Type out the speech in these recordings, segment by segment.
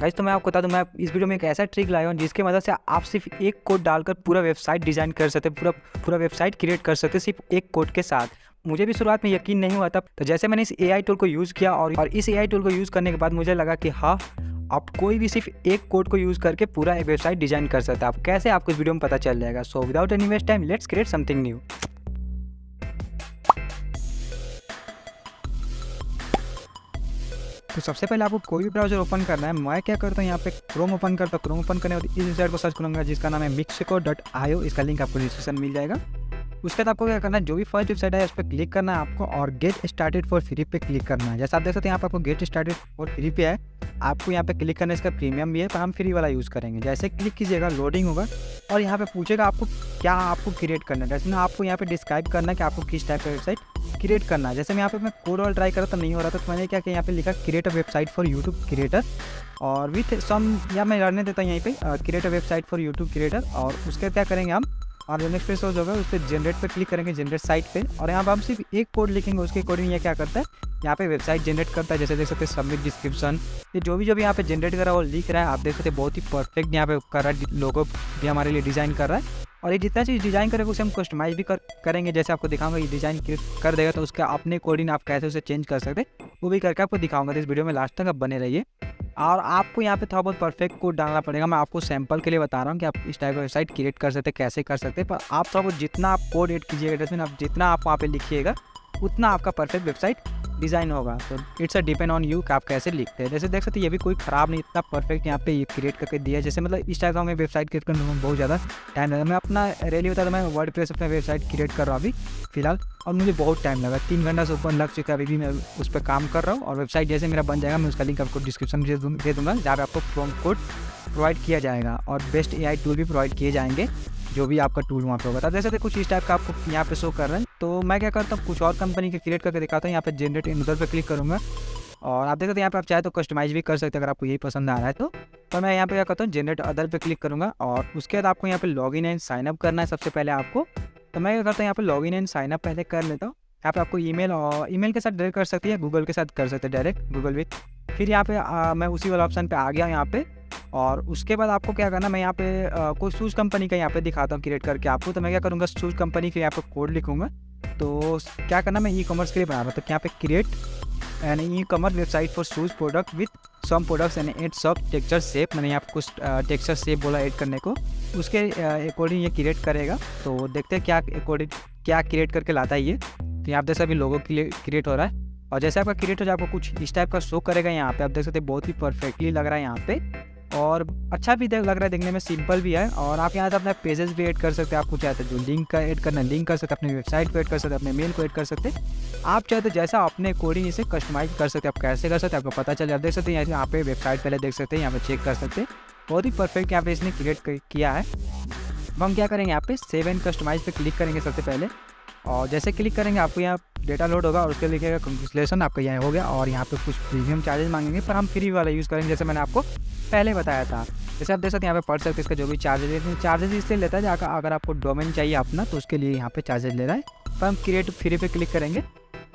Guys तो मैं आपको बता दूं, मैं इस वीडियो में एक ऐसा ट्रिक लाया हूं जिसकी मदद से आप सिर्फ एक कोड डालकर पूरा वेबसाइट डिज़ाइन कर सकते हैं, पूरा वेबसाइट क्रिएट कर सकते हैं सिर्फ एक कोड के साथ। मुझे भी शुरुआत में यकीन नहीं हुआ था, तो जैसे मैंने इस एआई टूल को यूज़ किया और इस एआई टूल को यूज़ करने के बाद मुझे लगा कि हाँ, आप कोई भी सिर्फ एक कोड को यूज़ करके पूरा एक वेबसाइट डिज़ाइन कर सकते हैं। आप कैसे, आपको इस वीडियो में पता चल जाएगा। So without any waste time, let's create something new. तो सबसे पहले आपको कोई भी ब्राउज़र ओपन करना है। मैं क्या करता हूँ, यहाँ पे क्रोम ओपन करता हूँ। क्रोम ओपन करने के बाद इस वेबसाइट को सर्च करूँगा जिसका नाम है mixco.io। इसका लिंक आपको डिस्क्रिप्शन मिल जाएगा। उसके बाद आपको क्या करना है, जो भी फर्स्ट वेबसाइट है उस पर क्लिक करना है आपको और गेट स्टार्टेड फॉर फ्री पे क्लिक करना है। जैसे आप देख सकते हैं यहाँ पे आपको गेट स्टार्टेड फॉर फ्री पे है, आपको यहाँ पे क्लिक करना है। इसका प्रीमियम भी है पर हम फ्री वाला यूज़ करेंगे। जैसे क्लिक कीजिएगा, लोडिंग होगा और यहाँ पे पूछेगा आपको क्या आपको क्रिएट करना है। जैसे ना आपको यहाँ पे डिस्क्राइब करना है कि आपको किस टाइप का वेबसाइट क्रिएट करना है। जैसे मैं यहाँ पे कोड और ट्राई करा तो नहीं हो रहा था, तो मैंने क्या किया, यहाँ पे लिखा create a website for YouTube creator और विथ सम, या मैं रहने देता हूँ यहीं पे create a website for YouTube creator. और उसके क्या करेंगे हम, और जो नेक्स्ट पेज होगा उस पर जनरेट पे क्लिक करेंगे, जनरेट साइट पे, और यहाँ पर हम सिर्फ एक कोड लिखेंगे। उसके अकॉर्डिंग ये क्या करता है, यहाँ पे वेबसाइट जनरेट करता है। जैसे देख सकते हैं सबमिट डिस्क्रिप्शन, ये जो भी यहाँ पे जनरेट कर रहा है वो लिख रहा है। आप देख सकते हैं बहुत ही परफेक्ट यहाँ पे कर रहा है, लोगो भी हमारे लिए डिज़ाइन कर रहा है। और ये जितना चीज़ डिज़ाइन करेगा उसे हम कस्टमाइज भी करेंगे। जैसे आपको दिखाऊंगा, ये डिज़ाइन कर देगा तो उसका अपने अकॉर्डिंग आप कैसे उसे चेंज कर सकते हैं वो भी करके आपको दिखाऊंगा। तो इस वीडियो में लास्ट तक आप बने रहिए। और आपको यहाँ पे थोड़ा बहुत परफेक्ट कोड डालना पड़ेगा। मैं आपको सैंपल के लिए बता रहा हूँ कि आप इस टाइप का वेबसाइट क्रिएट कर सकते हैं, कैसे कर सकते हैं। पर आप थोड़ा बहुत जितना आप कोड एड कीजिएगा, जैसे आप जितना आप वहाँ पे लिखिएगा उतना आपका परफेक्ट वेबसाइट डिज़ाइन होगा। तो it's a depend on you कि आप कैसे लिखते हैं। जैसे देख सकते हैं ये भी कोई ख़राब नहीं, इतना परफेक्ट यहाँ पे ये क्रिएट करके दिया है। जैसे मतलब इस टाइप का हमें वेबसाइट क्रिएट करने में बहुत ज़्यादा टाइम लगा। मैं अपना रियली बता, मैं वर्डप्रेस अपना वेबसाइट क्रिएट कर रहा हूँ अभी फिलहाल, और मुझे बहुत टाइम लगा, 3 घंटा से ऊपर लग चुका है। अभी भी मैं उस पर काम कर रहा हूँ और वेबसाइट जैसे मेरा बन जाएगा मैं उसका लिंक आपको डिस्क्रिप्शन में दे दूँगा, जहाँ पर आपको प्रोमो कोड प्रोवाइड किया जाएगा और बेस्ट एआई टूल भी प्रोवाइड किए जाएंगे, जो भी आपका टूल वहाँ पे होगा। तो जैसे कि कुछ इस टाइप का आपको यहाँ पे शो कर रहे हैं। तो मैं क्या करता हूँ, कुछ और कंपनी के क्रिएट करके दिखाता हूँ। यहाँ पे जनरेट इन उधर पे क्लिक करूँगा और आप देखते हैं यहाँ पे आप चाहे तो कस्टमाइज भी कर सकते हैं अगर आपको यही पसंद आ रहा है तो। मैं यहाँ पे क्या करता हूँ, जनरेट अदर पे क्लिक करूँगा और उसके बाद आपको यहाँ पे लॉगिन एंड साइनअप करना है सबसे पहले आपको। तो मैं क्या करता हूँ, यहाँ पे लॉगिन एंड साइनअप पहले कर लेता हूँ। यहाँ पे आपको ईमेल और ईमेल के साथ डायरेक्ट कर सकती है, गूगल के साथ कर सकते हैं डायरेक्ट, गूगल विथ। फिर यहाँ पे मैं उसी वाला ऑप्शन पे आ गया यहाँ पे। और उसके बाद आपको क्या करना, मैं यहाँ पे कोई शूज़ कंपनी का यहाँ पे दिखाता हूँ क्रिएट करके आपको। तो मैं क्या करूँगा, शूज़ कंपनी के यहाँ पे कोड लिखूँगा। तो क्या करना, मैं ई कॉमर्स के लिए बना रहा हूँ। तो यहाँ पे create an e commerce website for shoes product with some products and add सब टेक्सचर शेप। मैंने यहाँ पे कुछ टेक्सचर शेप बोला ऐड करने को, उसके अकॉर्डिंग ये क्रिएट करेगा। तो देखते हैं क्या अकॉर्डिंग क्या क्रिएट करके लाता है ये। तो यहाँ पे जैसे अभी लोगो क्रिएट हो रहा है और जैसे आपका क्रिएट हो जाए आपको कुछ इस टाइप का शो करेगा। यहाँ पे आप देख सकते हैं बहुत ही परफेक्टली लग रहा है यहाँ पे और अच्छा भी लग रहा है देखने में, सिंपल भी है। और आप यहाँ से अपने पेजेस भी ऐड कर सकते हैं। आपको चाहते हैं जो लिंक का ऐड करना है लिंक कर सकते हैं, अपनी वेबसाइट को ऐड कर सकते हैं, अपने मेल को ऐड कर सकते हैं। आप चाहते जैसा अपने अकॉर्डिंग इसे कस्टमाइज कर सकते हैं। आप कैसे कर सकते हैं आपको पता चल जाए। आप देख सकते हैं यहाँ पे वेबसाइट पहले देख सकते हैं, यहाँ पे चेक कर सकते हैं। बहुत ही परफेक्ट यहाँ पे इसने क्रिएट किया है। अब हम क्या करेंगे, यहाँ पे सेव एंड कस्टमाइज पे क्लिक करेंगे सबसे पहले। और जैसे क्लिक करेंगे आपको यहाँ डेटा लोड होगा और उसके लिखेगा कंग्रेचुलेसन, आपका यहाँ हो गया। और यहाँ पे कुछ प्रीमियम चार्जेस मांगेंगे पर हम फ्री वाला यूज़ करेंगे, जैसे मैंने आपको पहले बताया था। जैसे आप देख सकते हैं यहाँ पे पढ़ सकते हैं इसका जो भी चार्जेस इससे लेता है। अगर आपको डोमेन चाहिए अपना तो उसके लिए यहाँ पे चार्जेस ले रहा है। पर हम क्रिएट फ्री पे क्लिक करेंगे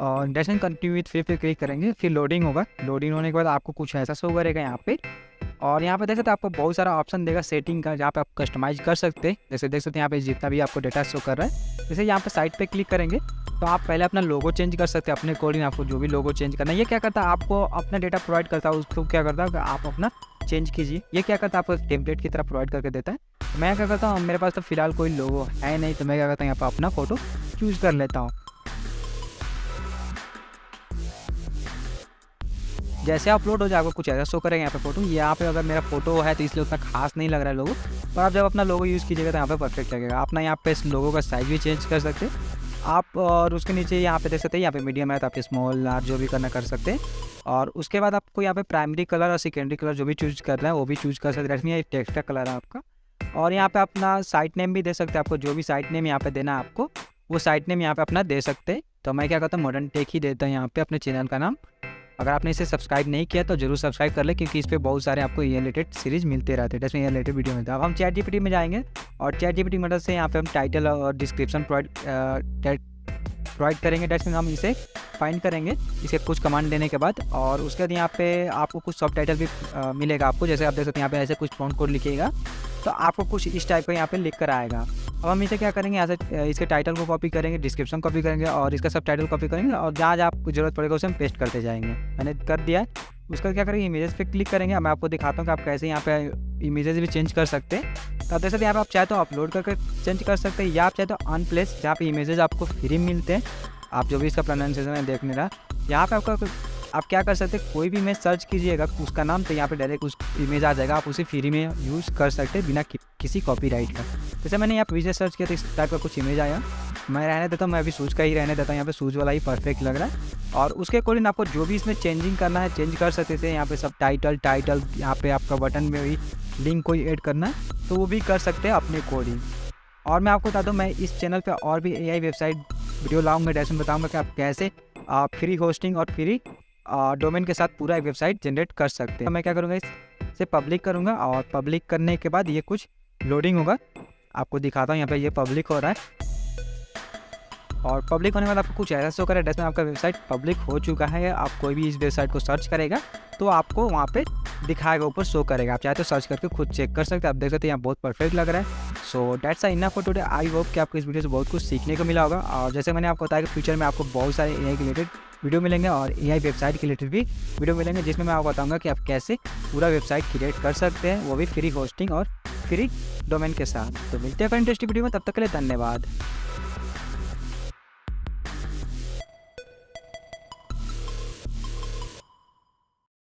और डेस्टिनेशन कंटिन्यू विथ फ्री पे क्लिक करेंगे। फिर लोडिंग होगा, लोडिंग होने के बाद आपको कुछ ऐसा शो करेगा यहाँ पे। और यहाँ पे देख सकते हैं आपको बहुत सारा ऑप्शन देगा सेटिंग का, जहाँ पे आप कस्टमाइज कर सकते हैं। जैसे देख सकते हैं यहाँ पे जितना भी आपको डेटा शो कर रहा है। जैसे यहाँ पे साइट पे क्लिक करेंगे तो आप पहले अपना लोगो चेंज कर सकते हैं अपने अकॉर्डिंग, आपको जो भी लोगो चेंज करना है। ये क्या करता है, आपको अपना डेटा प्रोवाइड करता है, उसको क्या करता है आप अपना चेंज कीजिए। ये क्या करता है, आपको टेम्पलेट की तरह प्रोवाइड करके देता है। मैं क्या करता हूँ, मेरे पास तो फिलहाल कोई लोगो है नहीं, तो मैं क्या करता हूँ यहाँ पर अपना फ़ोटो चूज़ कर लेता हूँ। जैसे अपलोड हो जाए आपको कुछ ऐसा शो करेगा यहाँ पे फोटो। यहाँ पे अगर मेरा फोटो है तो इसलिए उतना खास नहीं लग रहा है लोगो, पर आप जब अपना लोगो यूज़ कीजिएगा तो यहाँ पे परफेक्ट लगेगा। अपना यहाँ पे इस लोगो का साइज़ भी चेंज कर सकते हैं आप। और उसके नीचे यहाँ पे देख सकते हैं, यहाँ पे मीडियम है तो आप स्मॉल लार्ज जो भी करना कर सकते हैं। और उसके बाद आपको यहाँ पे प्राइमरी कलर और सेकेंडरी कलर जो भी चूज़ करना है वो भी चूज़ कर सकते हैं। इसमें टेक्स्ट का कलर है आपका। और यहाँ पे अपना साइट नेम भी दे सकते हैं। आपको जो भी साइट नेम यहाँ पे देना है आपको वो साइट नेम यहाँ पे अपना दे सकते हैं। तो मैं क्या करता हूँ, मॉडर्न टेक ही देता हूँ यहाँ पे अपने चैनल का नाम। अगर आपने इसे सब्सक्राइब नहीं किया तो जरूर सब्सक्राइब कर ले, क्योंकि इस पे बहुत सारे आपको ये रिलेटेड सीरीज मिलते रहते हैं, जिसमें ये रिलेटेड वीडियो मिलता है। अब हम चैट जीपीटी में जाएंगे और चैट जीपीटी मदद से यहाँ पे हम टाइटल और डिस्क्रिप्शन प्रोवाइड करेंगे, डेट्स मीन हम इसे फाइंड करेंगे इसे कुछ कमांड देने के बाद। और उसके बाद यहाँ पे आपको कुछ सब टाइटल भी मिलेगा आपको, जैसे आप देख सकते हैं यहाँ पे ऐसे कुछ फ़ॉन्ट कोड लिखिएगा तो आपको कुछ इस टाइप का यहाँ पे लिख कर आएगा। अब हम इसे क्या करेंगे, यहाँ से इसके टाइटल को कॉपी करेंगे, डिस्क्रिप्शन कॉपी करेंगे और इसका सब टाइटल कॉपी करेंगे और जहाँ जहाँ आपको जरूरत पड़ेगा उसे हम पेस्ट करते जाएंगे। मैंने कर दिया है। उसका क्या करेंगे, इमेजेस पे क्लिक करेंगे। मैं आपको दिखाता हूँ कि आप कैसे यहाँ पे इमेजेस भी चेंज कर सकते हैं। तो आप देख सकते हैं यहाँ पे आप चाहे तो अपलोड करके चेंज कर सकते हैं या आप चाहे तो अनप्लेस, जहाँ पे इमेजेस आपको फ्री मिलते हैं। आप जो भी इसका प्रोनाउंसिएशन है देख नहीं रहा, यहाँ पे आपका आप क्या कर सकते हैं, कोई भी इमेज सर्च कीजिएगा उसका नाम, तो यहाँ पे डायरेक्ट उस इमेज आ जाएगा। आप उसे फ्री में यूज़ कर सकते हैं बिना किसी कॉपीराइट का। जैसे मैंने यहाँ पे विजय सर्च किया तो इस टाइप का कुछ इमेज आया। मैं रहने देता हूँ, मैं अभी शूज़ का ही रहने देता हूँ। यहाँ पे शूज़ वाला ही परफेक्ट लग रहा है। और उसके अकॉर्डिंग आपको जो भी इसमें चेंजिंग करना है चेंज कर सकते थे। यहाँ पे सब टाइटल यहाँ पे आपका बटन में भी लिंक कोई ऐड करना है तो वो भी कर सकते हैं अपने अकॉर्डिंग। और मैं आपको बता दूँ, मैं इस चैनल पे और भी AI वेबसाइट वीडियो लाऊंगा, डेस्क में बताऊँगा कि आप कैसे फ्री होस्टिंग और फ्री डोमेन के साथ पूरा एक वेबसाइट जनरेट कर सकते हैं। मैं क्या करूँगा, इसे पब्लिक करूँगा और पब्लिक करने के बाद ये कुछ लोडिंग होगा, आपको दिखाता हूँ। यहाँ पे ये पब्लिक हो रहा है और पब्लिक होने के बाद आपको कुछ ऐसा शो करेगा, जैसे आपका वेबसाइट पब्लिक हो चुका है। आप कोई भी इस वेबसाइट को सर्च करेगा तो आपको वहाँ पे दिखाएगा, ऊपर शो करेगा। आप चाहे तो सर्च करके खुद चेक कर सकते हैं। आप देख सकते हैं यहाँ बहुत परफेक्ट लग रहा है। So that's enough for today. I hope कि आपको इस वीडियो से बहुत कुछ सीखने को मिला होगा। और जैसे मैंने आपको बताया कि फ्यूचर में आपको बहुत सारे AI के रिलेटेड वीडियो मिलेंगे और AI वेबसाइट के रिलेटेड भी वीडियो मिलेंगे, जिसमें मैं आपको बताऊँगा कि आप कैसे पूरा वेबसाइट क्रिएट कर सकते हैं, वो भी फ्री होस्टिंग और फ्री डोमेन के साथ। तो मिलते हैं इंटरेस्टिंग वीडियो में, तब तक के लिए धन्यवाद।